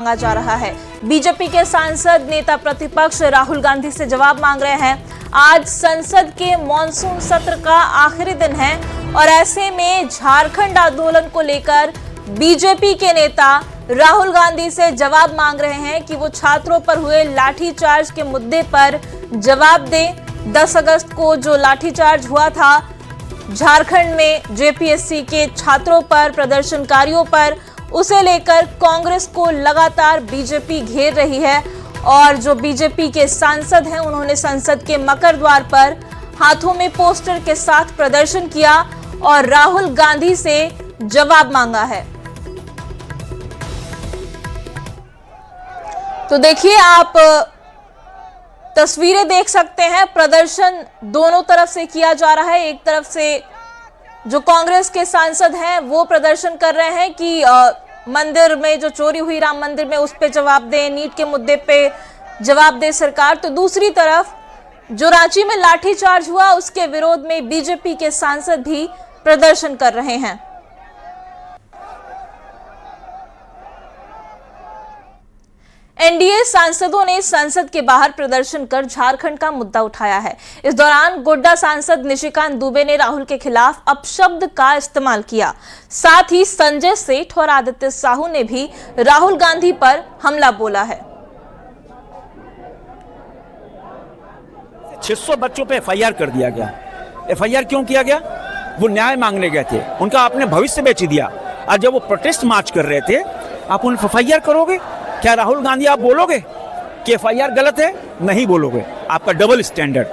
मांगा जा रहा है। बीजेपी के सांसद नेता प्रतिपक्ष राहुल गांधी से जवाब मांग रहे हैं। आज संसद के मॉनसून सत्र का आखिरी दिन है और ऐसे में झारखंड आंदोलन को लेकर बीजेपी के नेता राहुल गांधी से जवाब मांग रहे हैं कि वो छात्रों पर हुए लाठीचार्ज के मुद्दे पर जवाब दें। 10 अगस्त को जो लाठीचार्ज हुआ था झारखंड में जेपीएससी के छात्रों पर, प्रदर्शनकारियों पर, उसे लेकर कांग्रेस को लगातार बीजेपी घेर रही है और जो बीजेपी के सांसद हैं उन्होंने संसद के मकर द्वार पर हाथों में पोस्टर के साथ प्रदर्शन किया और राहुल गांधी से जवाब मांगा है। तो देखिए, आप तस्वीरें देख सकते हैं। प्रदर्शन दोनों तरफ से किया जा रहा है। एक तरफ से जो कांग्रेस के सांसद हैं वो प्रदर्शन कर रहे हैं कि मंदिर में जो चोरी हुई राम मंदिर में उस पे जवाब दें, नीट के मुद्दे पे जवाब दे सरकार। तो दूसरी तरफ जो रांची में लाठीचार्ज हुआ उसके विरोध में बीजेपी के सांसद भी प्रदर्शन कर रहे हैं। एनडीए सांसदों ने संसद के बाहर प्रदर्शन कर झारखंड का मुद्दा उठाया है। इस दौरान गोड्डा सांसद निशिकांत दुबे ने राहुल के खिलाफ अपशब्द का इस्तेमाल किया। साथ ही संजय सेठ और आदित्य साहू ने भी राहुल गांधी पर हमला बोला है। 600 बच्चों पे एफआईआर कर दिया गया। एफआईआर क्यों किया गया? वो न्याय मांगने गए थे, उनका आपने भविष्य बेच दिया। और जब वो प्रोटेस्ट मार्च कर रहे थे, आप उन्हें एफआईआर करोगे? क्या राहुल गांधी आप बोलोगे कि एफआईआर गलत है? नहीं बोलोगे, आपका डबल स्टैंडर्ड।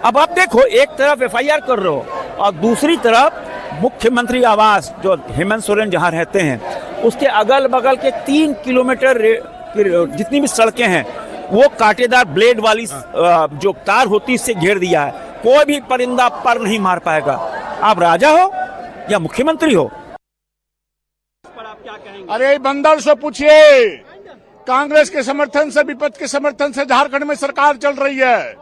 अब आप देखो, एक तरफ एफआईआर कर रहे हो और दूसरी तरफ मुख्यमंत्री आवास जो हेमंत सोरेन जहां रहते हैं उसके अगल बगल के 3 किलोमीटर जितनी भी सड़कें हैं वो कांटेदार ब्लेड वाली जो तार होती इससे घेर दिया है। कोई भी परिंदा पर नहीं मार पाएगा। आप राजा हो या मुख्यमंत्री हो? अरे बंदर से पूछिए, कांग्रेस के समर्थन से, विपक्ष के समर्थन से झारखंड में सरकार चल रही है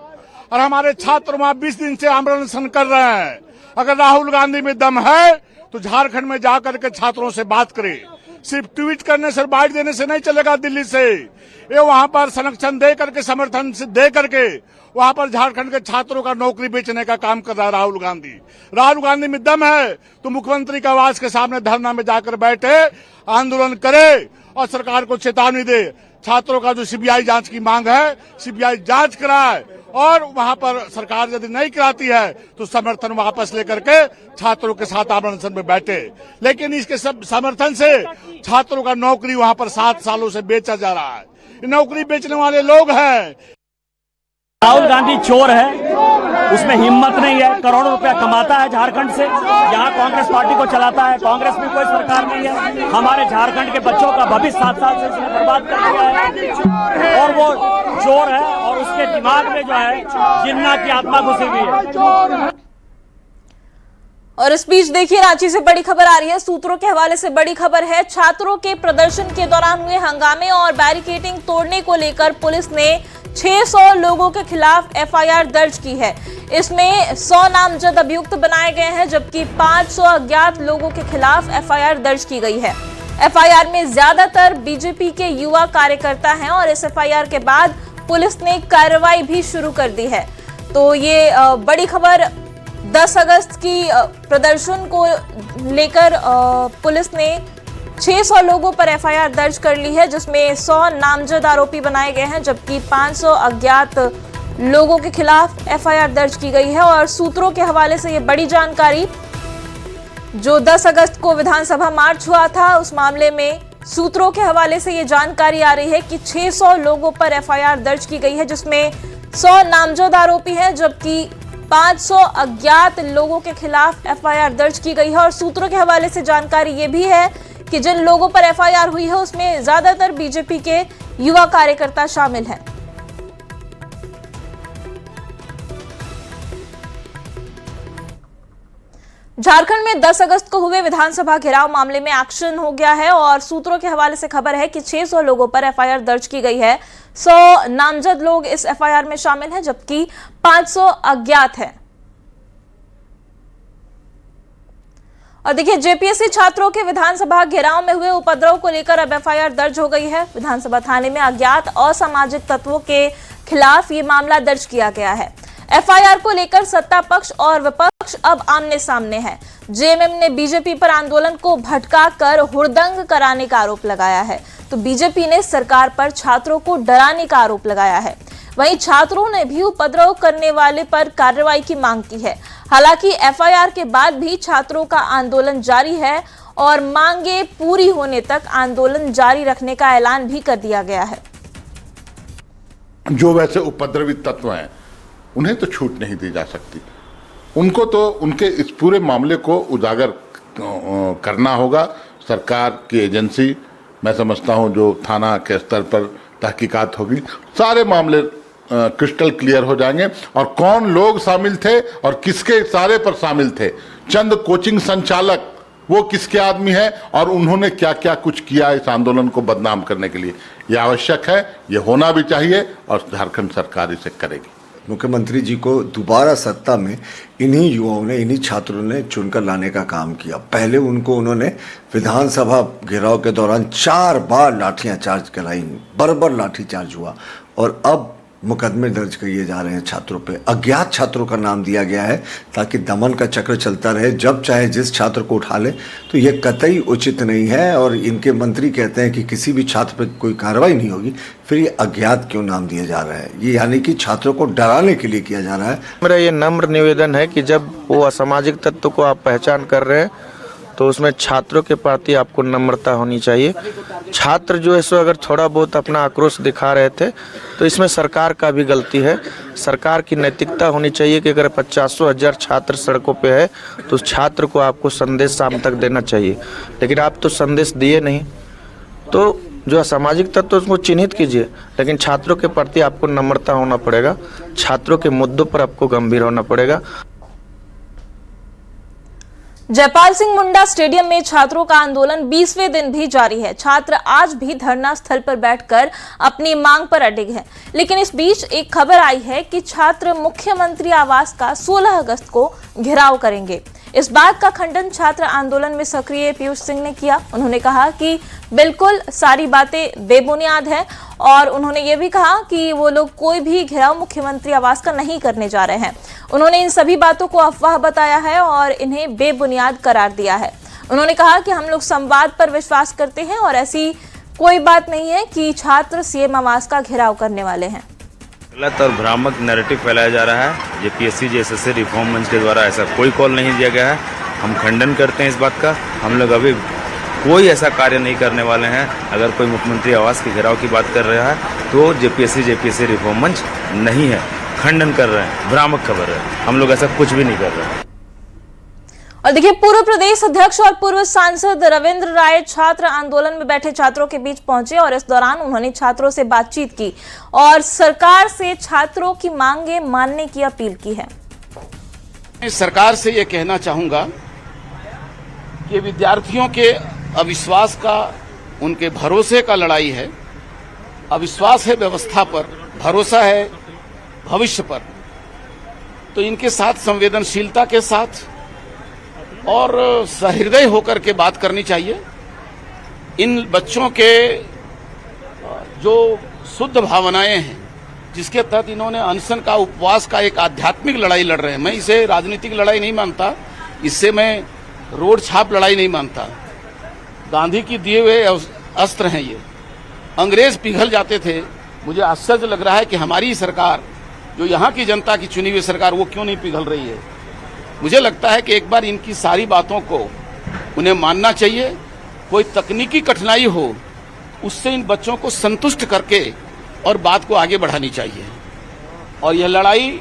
और हमारे छात्र वहां 20 दिन से आंदोलन कर रहे हैं। अगर राहुल गांधी में दम है तो झारखंड में जाकर के छात्रों से बात करे। सिर्फ ट्वीट करने से, बाइट देने से नहीं चलेगा। दिल्ली से ये वहां पर संरक्षण दे करके, समर्थन से दे करके वहां पर झारखंड के छात्रों का नौकरी बेचने का काम कर रहा है राहुल गांधी। राहुल गांधी में दम है तो मुख्यमंत्री के आवास के सामने धरना में जाकर बैठे, आंदोलन करे और सरकार को चेतावनी दे। छात्रों का जो सीबीआई जांच की मांग है, सीबीआई जांच कराए और वहां पर सरकार यदि नहीं कराती है तो समर्थन वापस लेकर के छात्रों के साथ आंदोलन में बैठे। लेकिन इसके सब समर्थन से छात्रों का नौकरी वहां पर 7 सालों से बेचा जा रहा है। नौकरी बेचने वाले लोग हैं। राहुल गांधी चोर है, उसमें हिम्मत नहीं है। करोड़ों रुपया कमाता है झारखंड से, यहाँ कांग्रेस पार्टी को चलाता है। कांग्रेस में कोई सरकार नहीं है। हमारे झारखंड के बच्चों का भविष्य 7 साल से इसने बर्बाद कर दिया है और वो चोर है और उसके दिमाग में जो है जिन्ना की आत्मा घुसी हुई है। और इस बीच देखिए, रांची से बड़ी खबर आ रही है। सूत्रों के हवाले से बड़ी खबर है। छात्रों के प्रदर्शन के दौरान हुए हंगामे और बैरिकेडिंग तोड़ने को लेकर पुलिस ने 600 लोगों के खिलाफ एफआईआर दर्ज की है। इसमें 100 नामजद अभियुक्त बनाए गए हैं जबकि 500 अज्ञात लोगों के खिलाफ एफआईआर दर्ज की गई है। एफआईआर में ज्यादातर बीजेपी के युवा कार्यकर्ता हैं और इस एफआईआर के बाद पुलिस ने कार्रवाई भी शुरू कर दी है। तो ये बड़ी खबर 10 अगस्त की प्रदर्शन को लेकर पुलिस ने 600 लोगों पर एफआईआर दर्ज कर ली है, जिसमें 100 नामजद आरोपी बनाए गए हैं जबकि 500 अज्ञात लोगों के खिलाफ एफआईआर दर्ज की गई है। और सूत्रों के हवाले से ये बड़ी जानकारी, जो 10 अगस्त को विधानसभा मार्च हुआ था उस मामले में सूत्रों के हवाले से ये जानकारी आ रही है कि 600 लोगों पर एफआईआर दर्ज की गई है, जिसमें 100 नामजद आरोपी हैं जबकि 500 अज्ञात लोगों के खिलाफ एफआईआर दर्ज की गई है। और सूत्रों के हवाले से जानकारी ये भी है कि जिन लोगों पर एफआईआर हुई है उसमें ज्यादातर बीजेपी के युवा कार्यकर्ता शामिल हैं। झारखंड में 10 अगस्त को हुए विधानसभा घेराव मामले में एक्शन हो गया है और सूत्रों के हवाले से खबर है कि 600 लोगों पर एफआईआर दर्ज की गई है। 100 नामजद लोग इस एफआईआर में शामिल हैं जबकि 500 अज्ञात हैं। और देखिए, जेपीएससी छात्रों के विधानसभा घेराव में हुए उपद्रव को लेकर अब एफआईआर दर्ज हो गई है। विधानसभा थाने में अज्ञात असामाजिक तत्वों के खिलाफ ये मामला दर्ज किया गया है। एफआईआर को लेकर सत्ता पक्ष और विपक्ष अब आमने सामने है। जेएमएम ने बीजेपी पर आंदोलन को भटकाकर हुड़दंग कराने का आरोप लगाया है, तो बीजेपी ने सरकार पर छात्रों को डराने का आरोप लगाया है। वहीं छात्रों ने भी उपद्रव करने वाले पर कार्रवाई की मांग की है। हालांकि एफआईआर के बाद भी छात्रों का आंदोलन जारी है और मांगे पूरी होने तक आंदोलन जारी रखने का ऐलान भी कर दिया गया है। जो वैसे उपद्रवी तत्व हैं उन्हें तो छूट नहीं दी जा सकती। उनको तो उनके इस पूरे मामले को उजागर करना होगा। सरकार की एजेंसी, मैं समझता हूं जो थाना के स्तर पर तहकीकात होगी, सारे मामले क्रिस्टल क्लियर हो जाएंगे और कौन लोग शामिल थे और किसके इशारे पर शामिल थे। चंद कोचिंग संचालक वो किसके आदमी है और उन्होंने क्या क्या कुछ किया इस आंदोलन को बदनाम करने के लिए, ये आवश्यक है, ये होना भी चाहिए और झारखंड सरकार इसे करेगी। मुख्यमंत्री जी को दोबारा सत्ता में इन्हीं युवाओं ने, इन्हीं छात्रों ने चुनकर लाने का काम किया। पहले उन्होंने विधानसभा घेराव के दौरान 4 बार लाठियां चार्ज कराई, बर्बर लाठी चार्ज हुआ और अब मुकदमे दर्ज किए जा रहे हैं छात्रों पे। अज्ञात छात्रों का नाम दिया गया है ताकि दमन का चक्र चलता रहे, जब चाहे जिस छात्र को उठा ले। तो ये कतई उचित नहीं है और इनके मंत्री कहते हैं कि किसी भी छात्र पर कोई कार्रवाई नहीं होगी, फिर ये अज्ञात क्यों नाम दिया जा रहा है? ये यानी कि छात्रों को डराने के लिए किया जा रहा है। मेरा ये नम्र निवेदन है कि जब वो असामाजिक तत्व को आप पहचान कर रहे हैं तो उसमें छात्रों के प्रति आपको नम्रता होनी चाहिए। छात्र जो है सो अगर थोड़ा बहुत अपना आक्रोश दिखा रहे थे तो इसमें सरकार का भी गलती है। सरकार की नैतिकता होनी चाहिए कि अगर 50,000 छात्र सड़कों पे है तो उस छात्र को आपको संदेश शाम तक देना चाहिए, लेकिन आप तो संदेश दिए नहीं। तो जो असामाजिक तत्व उसको चिन्हित कीजिए, लेकिन छात्रों के प्रति आपको नम्रता होना पड़ेगा, छात्रों के मुद्दों पर आपको गंभीर होना पड़ेगा। जयपाल सिंह मुंडा स्टेडियम में छात्रों का आंदोलन 20वें दिन भी जारी है। छात्र आज भी धरना स्थल पर बैठकर अपनी मांग पर अडिग हैं। लेकिन इस बीच एक खबर आई है कि छात्र मुख्यमंत्री आवास का 16 अगस्त को घेराव करेंगे। इस बात का खंडन छात्र आंदोलन में सक्रिय पीयूष सिंह ने किया। उन्होंने कहा कि बिल्कुल सारी बातें बेबुनियाद हैं और उन्होंने ये भी कहा कि वो लोग कोई भी घेराव मुख्यमंत्री आवास का नहीं करने जा रहे हैं। उन्होंने इन सभी बातों को अफवाह बताया है और इन्हें बेबुनियाद करार दिया है। उन्होंने कहा कि हम लोग संवाद पर विश्वास करते हैं और ऐसी कोई बात नहीं है कि छात्र सीएम आवास का घेराव करने वाले हैं। गलत और भ्रामक नैरेटिव फैलाया जा रहा है। जेपीएससी जेएसएससी रिफॉर्म मंच के द्वारा ऐसा कोई कॉल नहीं दिया गया है। हम खंडन करते हैं इस बात का। हम लोग अभी कोई ऐसा कार्य नहीं करने वाले हैं। अगर कोई मुख्यमंत्री आवास के घेराव की बात कर रहा है तो जेपीएससी रिफॉर्म मंच नहीं है, खंडन कर रहे हैं, भ्रामक खबर है। हम लोग ऐसा कुछ भी नहीं कर रहे हैं। और देखिए, पूर्व प्रदेश अध्यक्ष और पूर्व सांसद रविंद्र राय छात्र आंदोलन में बैठे छात्रों के बीच पहुंचे और इस दौरान उन्होंने छात्रों से बातचीत की और सरकार से छात्रों की मांगे मानने की अपील की है। सरकार से ये कहना चाहूंगा कि विद्यार्थियों के अविश्वास का, उनके भरोसे का लड़ाई है। अविश्वास है व्यवस्था पर, भरोसा है भविष्य पर। तो इनके साथ संवेदनशीलता के साथ और सहृदय होकर के बात करनी चाहिए। इन बच्चों के जो शुद्ध भावनाएं हैं, जिसके तहत इन्होंने अनशन का, उपवास का एक आध्यात्मिक लड़ाई लड़ रहे हैं। मैं इसे राजनीतिक लड़ाई नहीं मानता, इससे मैं रोड छाप लड़ाई नहीं मानता। गांधी की दिए हुए अस्त्र हैं ये। अंग्रेज पिघल जाते थे। मुझे आश्चर्य लग रहा है कि हमारी सरकार, जो यहाँ की जनता की चुनी हुई सरकार, वो क्यों नहीं पिघल रही है। मुझे लगता है कि एक बार इनकी सारी बातों को उन्हें मानना चाहिए। कोई तकनीकी कठिनाई हो उससे इन बच्चों को संतुष्ट करके और बात को आगे बढ़ानी चाहिए। और यह लड़ाई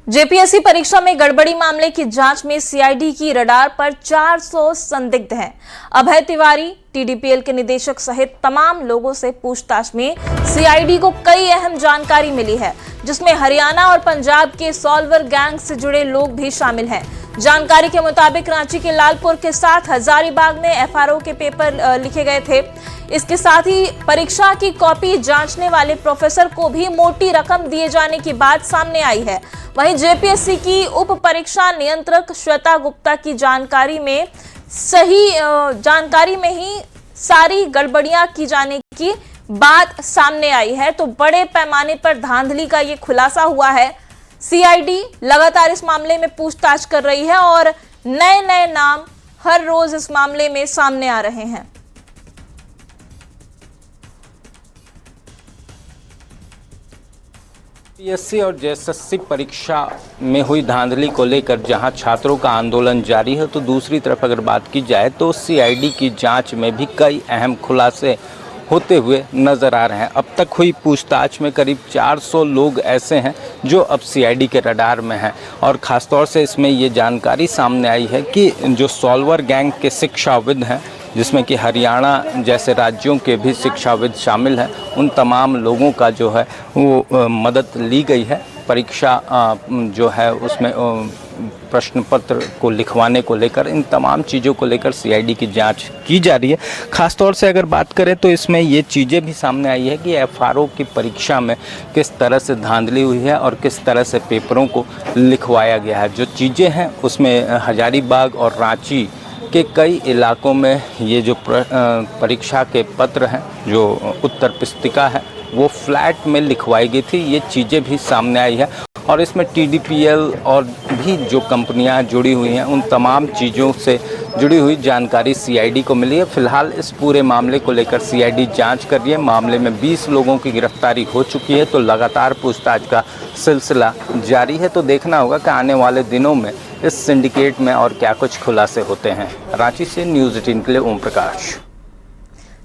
जेपीएससी परीक्षा में गड़बड़ी मामले की जांच में सीआईडी की रडार पर 400 संदिग्ध हैं। अभय तिवारी, टीडीपीएल के निदेशक सहित तमाम लोगों से पूछताछ में सीआईडी को कई अहम जानकारी मिली है, जिसमें हरियाणा और पंजाब के सॉल्वर गैंग से जुड़े लोग भी शामिल हैं। जानकारी के मुताबिक रांची के लालपुर के साथ हजारीबाग में एफआरओ के पेपर लिखे गए थे। इसके साथ ही परीक्षा की कॉपी जांचने वाले प्रोफेसर को भी मोटी रकम दिए जाने की बात सामने आई है। वहीं जेपीएससी की उप परीक्षा नियंत्रक श्वेता गुप्ता की जानकारी में ही सारी गड़बड़ियां की जाने की बात सामने आई है। तो बड़े पैमाने पर धांधली का ये खुलासा हुआ है। सीआईडी लगातार इस मामले में पूछताछ कर रही है और नए नए नाम हर रोज इस मामले में सामने आ रहे हैं। पीएससी और जेएसएससी परीक्षा में हुई धांधली को लेकर जहां छात्रों का आंदोलन जारी है, तो दूसरी तरफ अगर बात की जाए तो सीआईडी की जांच में भी कई अहम खुलासे होते हुए नजर आ रहे हैं। अब तक हुई पूछताछ में करीब 400 लोग ऐसे हैं जो अब सीआईडी के रडार में हैं और ख़ासतौर से इसमें ये जानकारी सामने आई है कि जो सॉल्वर गैंग के शिक्षाविद हैं, जिसमें कि हरियाणा जैसे राज्यों के भी शिक्षाविद शामिल हैं, उन तमाम लोगों का जो है वो मदद ली गई है। परीक्षा जो है उसमें प्रश्न पत्र को लिखवाने को लेकर, इन तमाम चीज़ों को लेकर सीआईडी की जांच की जा रही है। ख़ासतौर से अगर बात करें तो इसमें ये चीज़ें भी सामने आई है कि एफआरओ की परीक्षा में किस तरह से धांधली हुई है और किस तरह से पेपरों को लिखवाया गया है। जो चीज़ें हैं उसमें हजारीबाग और रांची के कई इलाकों में ये जो परीक्षा के पत्र हैं, जो उत्तर पुस्तिका है, वो फ्लैट में लिखवाई गई थी। ये चीज़ें भी सामने आई है और इसमें टीडीपीएल और भी जो कंपनियां जुड़ी हुई हैं, उन तमाम चीज़ों से जुड़ी हुई जानकारी सीआईडी को मिली है। फिलहाल इस पूरे मामले को लेकर सीआईडी जांच कर रही है। मामले में 20 लोगों की गिरफ्तारी हो चुकी है, तो लगातार पूछताछ का सिलसिला जारी है। तो देखना होगा कि आने वाले दिनों में इस सिंडिकेट में और क्या कुछ खुलासे होते हैं। रांची से न्यूज़ 18 के लिए ओम प्रकाश।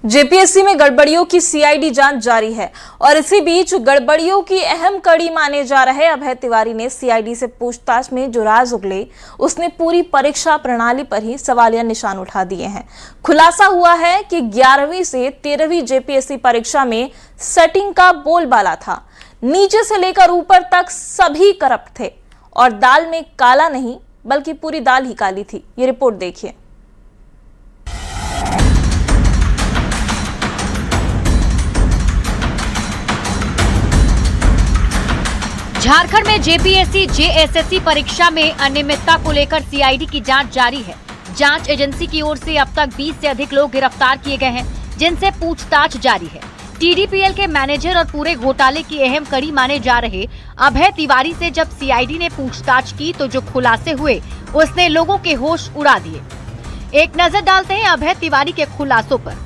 जेपीएससी में गड़बड़ियों की सीआईडी जांच जारी है और इसी बीच गड़बड़ियों की अहम कड़ी माने जा रहे अभय तिवारी ने सीआईडी से पूछताछ में जो राज उगले, उसने पूरी परीक्षा प्रणाली पर ही सवालिया निशान उठा दिए हैं। खुलासा हुआ है कि 11वीं से 13वीं जेपीएससी परीक्षा में सेटिंग का बोलबाला था। नीचे से लेकर ऊपर तक सभी करप्ट थे और दाल में काला नहीं बल्कि पूरी दाल ही काली थी। ये रिपोर्ट देखिए। झारखंड में जेपीएससी जेएसएससी परीक्षा में अनियमितता को लेकर सीआईडी की जांच जारी है। जांच एजेंसी की ओर से अब तक 20 से अधिक लोग गिरफ्तार किए गए हैं, जिनसे पूछताछ जारी है। टीडीपीएल के मैनेजर और पूरे घोटाले की अहम कड़ी माने जा रहे अभय तिवारी से जब सीआईडी ने पूछताछ की तो जो खुलासे हुए उसने लोगों के होश उड़ा दिए। एक नजर डालते हैं अभय तिवारी के खुलासों पर।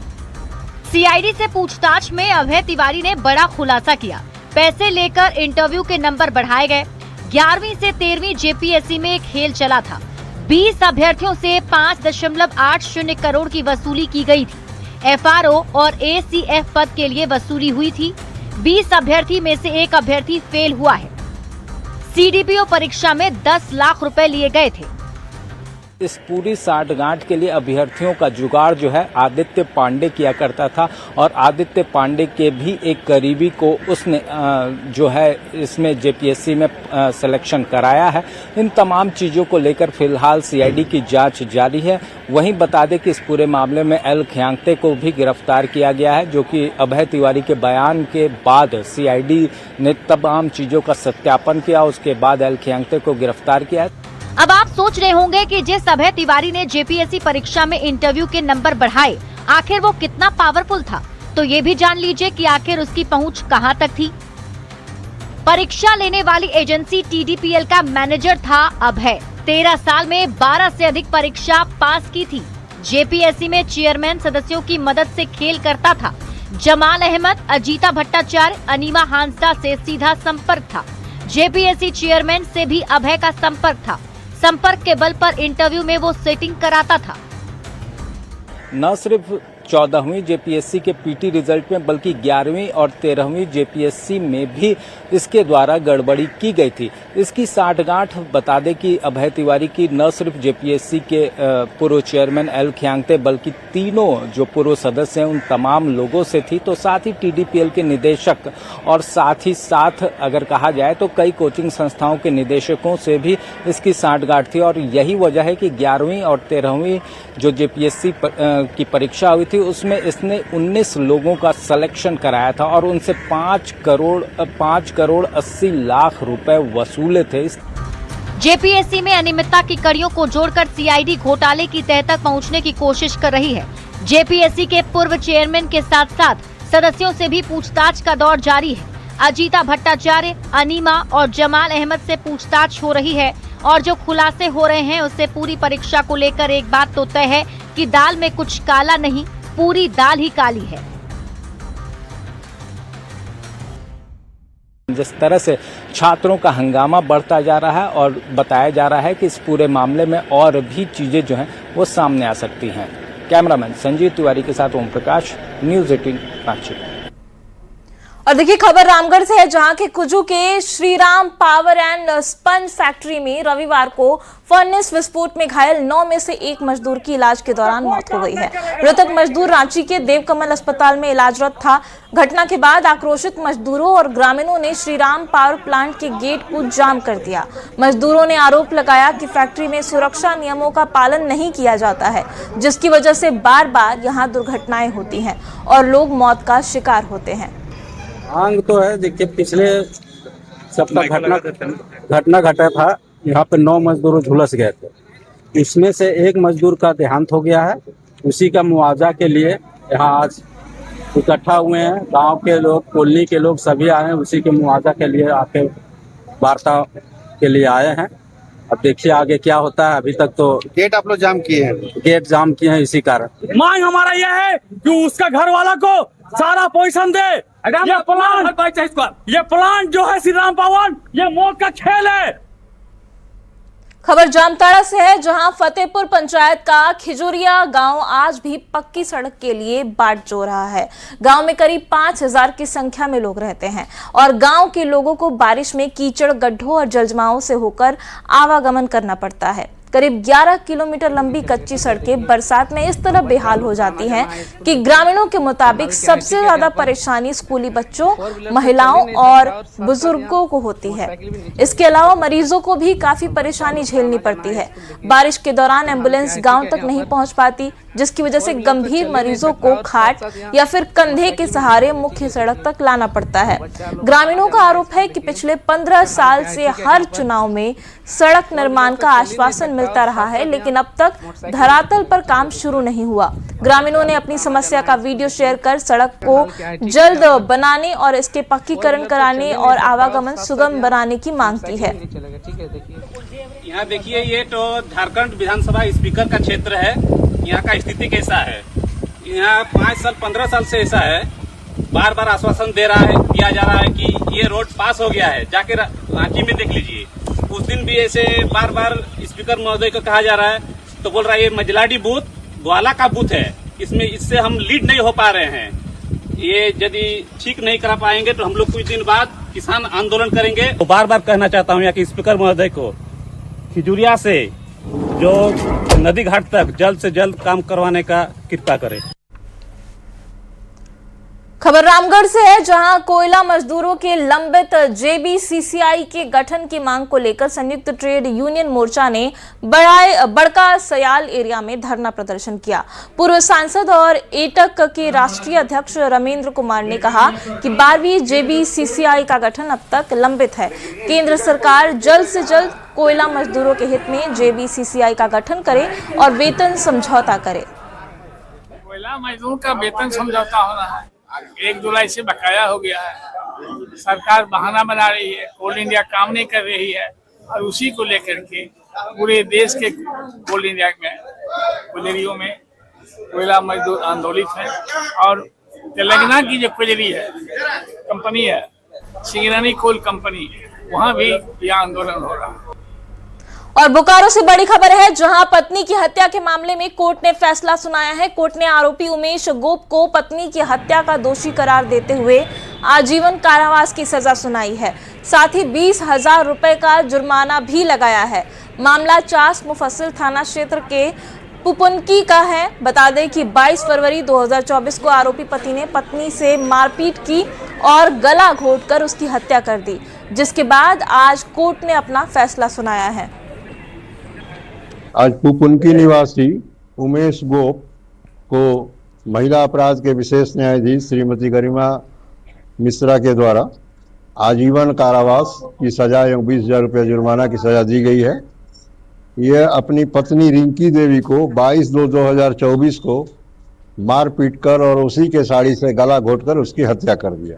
सीआईडी से पूछताछ में अभय तिवारी ने बड़ा खुलासा किया। पैसे लेकर इंटरव्यू के नंबर बढ़ाए गए। 11वीं से 13वीं जेपीएससी में एक खेल चला था। 20 अभ्यर्थियों से 5.80 करोड़ की वसूली की गई थी। एफआरओ और एसीएफ पद के लिए वसूली हुई थी। 20 अभ्यर्थी में से एक अभ्यर्थी फेल हुआ है। सीडीपीओ परीक्षा में 10 लाख रुपए लिए गए थे। इस पूरी साठगांठ के लिए अभ्यर्थियों का जुगाड़ जो है आदित्य पांडे किया करता था और आदित्य पांडे के भी एक करीबी को उसने जो है इसमें जेपीएससी में सिलेक्शन कराया है। इन तमाम चीज़ों को लेकर फिलहाल सीआईडी की जांच जारी है। वहीं बता दें कि इस पूरे मामले में एल खियांगते को भी गिरफ्तार किया गया है, जो कि अभय तिवारी के बयान के बाद सीआईडी ने तमाम चीज़ों का सत्यापन किया, उसके बाद एल खियांगते को गिरफ्तार किया है। अब आप सोच रहे होंगे कि जिस अभय तिवारी ने जेपीएससी परीक्षा में इंटरव्यू के नंबर बढ़ाए, आखिर वो कितना पावरफुल था। तो ये भी जान लीजिए कि आखिर उसकी पहुंच कहां तक थी। परीक्षा लेने वाली एजेंसी टीडीपीएल का मैनेजर था अभय। 13 साल में 12 से अधिक परीक्षा पास की थी। जेपीएससी में चेयरमैन सदस्यों की मदद से खेल करता था। जमाल अहमद, अजीता भट्टाचार्य, अनीमा हांसदा से सीधा संपर्क था। जेपीएससी चेयरमैन से भी अभय का संपर्क था। संपर्क के बल पर इंटरव्यू में वो सेटिंग कराता था। न सिर्फ 14वीं जेपीएससी के पीटी रिजल्ट में बल्कि 11वीं और 13वीं जेपीएससी में भी इसके द्वारा गड़बड़ी की गई थी। इसकी साठगांठ बता दें कि अभय तिवारी की न सिर्फ जेपीएससी के पूर्व चेयरमैन एल खियांगते बल्कि तीनों जो पूर्व सदस्य हैं उन तमाम लोगों से थी, तो साथ ही टीडीपीएल के निदेशक और साथ ही साथ अगर कहा जाए तो कई कोचिंग संस्थाओं के निदेशकों से भी इसकी साठगांठ थी। और यही वजह है कि 11वीं और 13वीं जो जेपीएससी की परीक्षा हुई थी उसमें इसने 19 लोगों का सिलेक्शन कराया था और उनसे 5 करोड़ 80 लाख रुपए वसूले थे। जेपीएससी में अनियमितता की कड़ियों को जोड़कर सीआईडी घोटाले की तह तक पहुंचने की कोशिश कर रही है। जेपीएससी के पूर्व चेयरमैन के साथ साथ सदस्यों से भी पूछताछ का दौर जारी है। अजीता भट्टाचार्य, अनीमा और जमाल अहमद से पूछताछ हो रही है और जो खुलासे हो रहे हैं उससे पूरी परीक्षा को लेकर एक बात तो तय है कि दाल में कुछ काला नहीं, पूरी दाल ही काली है। जिस तरह से छात्रों का हंगामा बढ़ता जा रहा है और बताया जा रहा है कि इस पूरे मामले में और भी चीजें जो हैं वो सामने आ सकती हैं। कैमरामैन संजीव तिवारी के साथ ओम प्रकाश, न्यूज़ 18 रांची। और देखिए खबर रामगढ़ से है, जहां के कुजू के Shriram power and sponge factory में रविवार को फर्नेस विस्फोट में घायल 9 में से 1 मजदूर की इलाज के दौरान मौत हो गई है। मृतक मजदूर रांची के देवकमल अस्पताल में इलाजरत था। घटना के बाद आक्रोशित मजदूरों और ग्रामीणों ने श्रीराम पावर प्लांट के गेट को जाम कर दिया। मजदूरों ने आरोप लगाया कि फैक्ट्री में सुरक्षा नियमों का पालन नहीं किया जाता है, जिसकी वजह से बार बार यहाँ दुर्घटनाएं होती हैं और लोग मौत का शिकार होते हैं। आंग तो है, देखिए पिछले सप्ताह घटना घटा था। यहाँ पे 9 मजदूर झुलस गए थे, इसमें से 1 मजदूर का देहांत हो गया है। उसी का मुआवजा के लिए यहाँ आज इकट्ठा हुए हैं। गांव के लोग, कॉलोनी के लोग सभी आए हैं, उसी के मुआवजा के लिए आके वार्ता के लिए आए हैं। अब देखिए आगे क्या होता है। अभी तक तो गेट आप लोग जाम किए हैं? गेट जाम किए हैं इसी कारण। मांग हमारा यह है कि उसका घर वाला को सारा पोजीशन दे। ये प्लांट जो है श्रीराम पावर, ये मौत का खेल है। खबर जामताड़ा से है, जहां फतेहपुर पंचायत का खिजुरिया गांव आज भी पक्की सड़क के लिए बाट जो रहा है। गांव में करीब 5000 की संख्या में लोग रहते हैं और गांव के लोगों को बारिश में कीचड़, गड्ढों और जलजमाव से होकर आवागमन करना पड़ता है। करीब 11 किलोमीटर लंबी कच्ची सड़कें बरसात में इस तरह बेहाल हो जाती हैं कि ग्रामीणों के मुताबिक सबसे ज्यादा परेशानी स्कूली बच्चों, महिलाओं और बुजुर्गों को होती है। इसके अलावा मरीजों को भी काफी परेशानी झेलनी पड़ती है। बारिश के दौरान एम्बुलेंस गांव तक नहीं पहुंच पाती, जिसकी वजह से गंभीर मरीजों को खाट या फिर कंधे के सहारे मुख्य सड़क तक लाना पड़ता है। ग्रामीणों का आरोप है कि पिछले 15 साल से हर चुनाव में सड़क निर्माण का आश्वासन मिलता रहा है, लेकिन अब तक धरातल पर काम शुरू नहीं हुआ। ग्रामीणों ने अपनी समस्या का वीडियो शेयर कर सड़क को जल्द बनाने और इसके पक्कीकरण कराने और आवागमन सुगम बनाने की मांग की है। यहाँ देखिए, ये तो झारखंड विधानसभा स्पीकर का क्षेत्र है। यहाँ का स्थिति कैसा है? यहाँ 5 साल 15 साल से ऐसा है, बार बार आश्वासन दिया जा रहा है कि ये रोड पास हो गया है। जाके रांची में देख लीजिए, उस दिन भी ऐसे बार बार स्पीकर महोदय को कहा जा रहा है तो बोल रहा है ये मजलाडी बूथ ग्वाला का बूथ है, इससे हम लीड नहीं हो पा रहे हैं। ये यदि ठीक नहीं करा पाएंगे तो हम लोग कुछ दिन बाद किसान आंदोलन करेंगे। तो बार बार कहना चाहता हूँ यहाँ के स्पीकर महोदय को, खिजुरिया से जो नदी घाट तक जल्द से जल्द काम करवाने का कृपा करें। खबर रामगढ़ से है, जहां कोयला मजदूरों के लंबित जेबीसीसीआई के गठन की मांग को लेकर संयुक्त ट्रेड यूनियन मोर्चा ने बड़का सयाल एरिया में धरना प्रदर्शन किया। पूर्व सांसद और एटक के राष्ट्रीय अध्यक्ष रमेंद्र कुमार ने कहा कि 12वीं जेबीसीसीआई का गठन अब तक लंबित है। केंद्र सरकार जल्द से जल्द कोयला मजदूरों के हित में जेबीसीसीआई का गठन करे और वेतन समझौता करे। कोयला मजदूर का वेतन समझौता होना है, 1 जुलाई से बकाया हो गया है। सरकार बहाना बना रही है, कोल इंडिया काम नहीं कर रही है और उसी को लेकर के पूरे देश के कोल इंडिया में कोयलरियों में कोयला मजदूर आंदोलित है। और तेलंगाना की जो कोयलरी है कंपनी है, सिंगरानी कोल कंपनी, वहाँ भी यह आंदोलन हो रहा है। और बोकारो से बड़ी खबर है, जहां पत्नी की हत्या के मामले में कोर्ट ने फैसला सुनाया है। कोर्ट ने आरोपी उमेश गोप को पत्नी की हत्या का दोषी करार देते हुए आजीवन कारावास की सजा सुनाई है। साथ ही 20,000 रुपए का जुर्माना भी लगाया है। मामला चास मुफस्सिल थाना क्षेत्र के पुपनकी का है। बता दें कि 22 फरवरी 2024 को आरोपी पति ने पत्नी से मारपीट की और गला घोंटकर उसकी हत्या कर दी, जिसके बाद आज कोर्ट ने अपना फैसला सुनाया है। आज पुपनकी निवासी उमेश गोप को महिला अपराध के विशेष न्यायाधीश श्रीमती गरिमा मिश्रा के द्वारा आजीवन कारावास की सजा एवं 20,000 रुपये जुर्माना की सजा दी गई है। यह अपनी पत्नी रिंकी देवी को 22/2/2024 को मार पीट कर और उसी के साड़ी से गला घोंटकर उसकी हत्या कर दिया।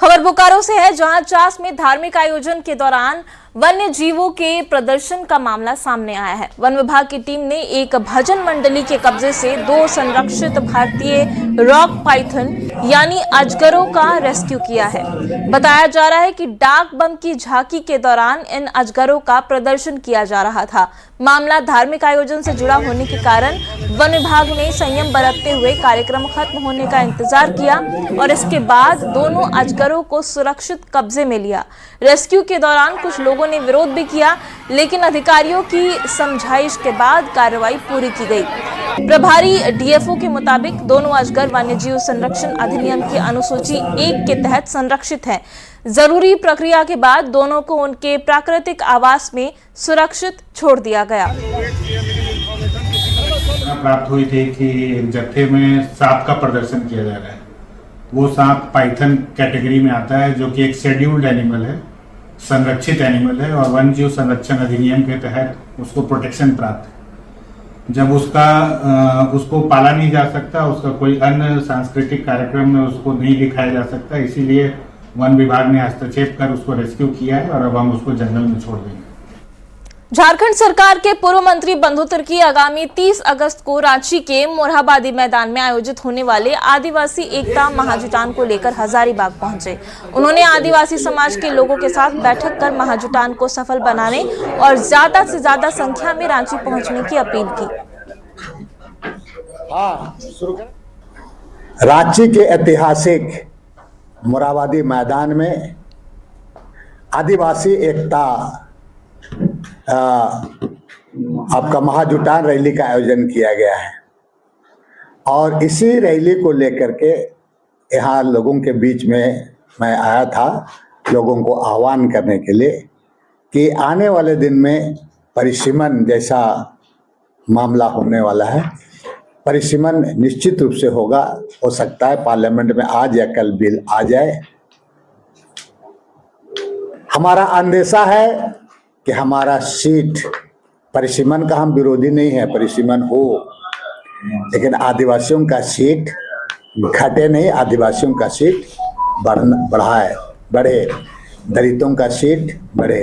खबर बोकारो से है, जहां चास में धार्मिक आयोजन के दौरान वन्य जीवों के प्रदर्शन का मामला सामने आया है। वन विभाग की टीम ने एक भजन मंडली के कब्जे से 2 संरक्षित भारतीय रॉक पाइथन यानी अजगरों का रेस्क्यू किया है। बताया जा रहा है कि डाक बम की झांकी के दौरान इन अजगरों का प्रदर्शन किया जा रहा था। मामला धार्मिक आयोजन से जुड़ा होने के कारण वन विभाग ने संयम बरतते हुए कार्यक्रम खत्म होने का इंतजार किया और इसके बाद दोनों अजगरों को सुरक्षित कब्जे में लिया। रेस्क्यू के दौरान कुछ लोगों ने विरोध भी किया, लेकिन अधिकारियों की समझाइश के बाद कार्रवाई पूरी की गई। प्रभारी डीएफओ के मुताबिक दोनों अजगर वन्यजीव संरक्षण अधिनियम की अनुसूची 1 के तहत संरक्षित हैं। जरूरी प्रक्रिया के बाद दोनों को उनके प्राकृतिक आवास में सुरक्षित छोड़ दिया गया। प्राप्त हुई थी कि एक जत्थे में सांप का प्रदर्शन किया जा रहा है। वो सांप पाइथन कैटेगरी में आता है, जो कि एक शेड्यूल्ड एनिमल है, संरक्षित एनिमल है और वन जीव संरक्षण अधिनियम के तहत उसको प्रोटेक्शन प्राप्त है। जब उसको पाला नहीं जा सकता, उसका कोई अन्य सांस्कृतिक कार्यक्रम में उसको नहीं दिखाया जा सकता, इसीलिए वन विभाग ने हस्तक्षेप कर उसको रेस्क्यू किया है और अब हम उसको जंगल में छोड़ देंगे। झारखंड सरकार के पूर्व मंत्री बंधु तिर्की आगामी 30 अगस्त को रांची के मोरहाबादी मैदान में आयोजित होने वाले आदिवासी एकता महाजुटान को लेकर हजारीबाग पहुंचे। उन्होंने आदिवासी समाज के लोगों के साथ बैठक कर महाजुटान को सफल बनाने और ज्यादा से ज्यादा संख्या में रांची पहुंचने की अपील की। रांची के ऐतिहासिक मोरहाबादी मैदान में आदिवासी एकता आपका महाजुटान रैली का आयोजन किया गया है और इसी रैली को लेकर के यहाँ लोगों के बीच में मैं आया था, लोगों को आह्वान करने के लिए कि आने वाले दिन में परिसीमन जैसा मामला होने वाला है। परिसीमन निश्चित रूप से होगा, हो सकता है पार्लियामेंट में आज या कल बिल आ जाए। हमारा अंदेशा है कि हमारा सीट, परिसीमन का हम विरोधी नहीं है, परिसीमन हो, लेकिन आदिवासियों का सीट घटे नहीं, आदिवासियों का सीट बढ़े, दलितों का सीट बढ़े।